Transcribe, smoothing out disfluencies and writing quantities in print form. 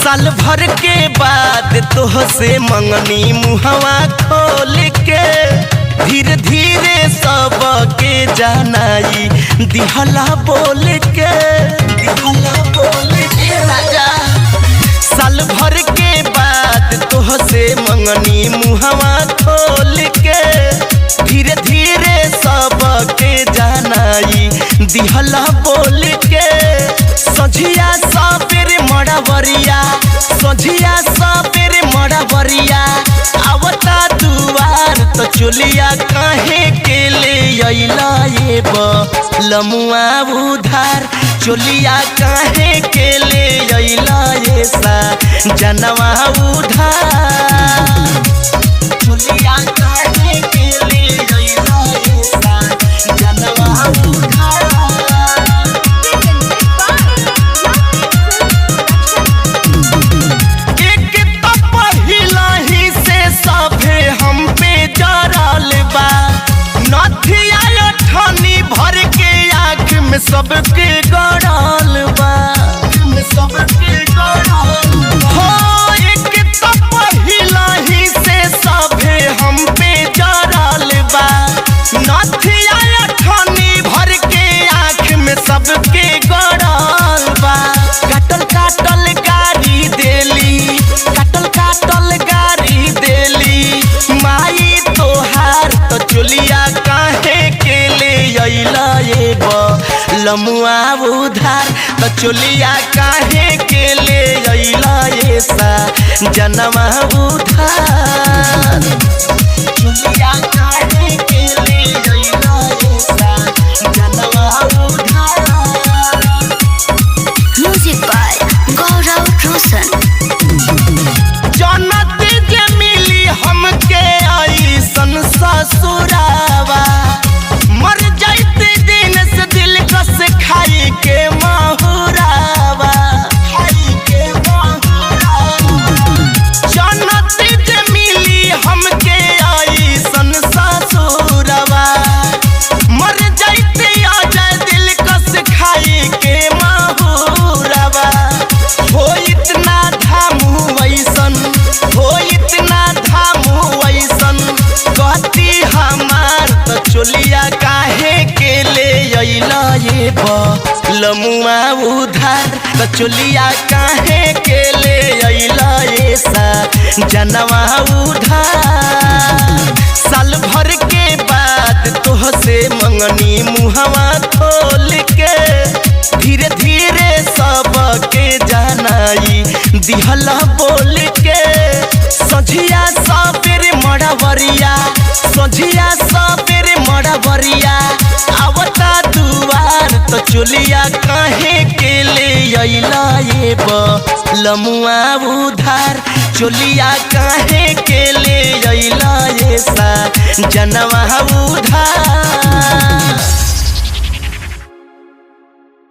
साल भर के बाद तोहसे मंगनी मुहवा खोल के धीरे धीरे सब के जानाई दिहला बोल के राजा। साल भर के बाद तोहसे मंगनी मुहवा खोल के धीरे धीरे सब के जानाई दिहला बोल के सझिया सबेरे मड़बरिया सझिया सबेरे मड़बरिया आवता दुआर तो चुलिया काहे के ले अइला ये लमुआ उधार चुलिया काहे के ले अइला ये सा जनवा उधार चुलिया काहे के ले अइला ये सा जनवा उधार। सबके गड़ल बा हो एक तो पहिला ही से सभे हम पे जड़ल बा नथिया अठनी भर के आँख में सबके गड़ल बा काटल काटल गाड़ी देली काटल काटल गाड़ी देली माई तोहार तो चुलिया काहे के ले अइला ये लमुआ उधार तो चुलिया काहे के ले अइला ये सा जनवा उधार चुलिया काहे के ले अइला ये सा जनवा उधार। म्यूजिक बाय गौरव रोशन। जनत जे मिली हमके ऐसन ससुरावा मर जाते दिन से दिल कस खाई के माहुरावा जन्नत जे मिली हमके ऐसन ससुरवा मर जाते आ जाए दिल कस खाई के माहुरावा हो इतना धामू ऐसन हो इतना धामू ऐसन कहती हमार तो चुलिया काहे के ले अइला ये लमुआ उधार तो चुलिया काहे के ले अइला ये सा जनवा उधार। साल भर के बाद तोहसे मंगनी मुहवा खोल के धीरे धीरे सब के जानाई दिहला बोल के सझिया सबेरे मड़बरिया सझिया सबेरे मड़बरिया आवता दुआर तो चुलिया काहे के ले अइला ये लमुआ उधार चुलिया काहे के ले अइला ये सा जनवा उधार।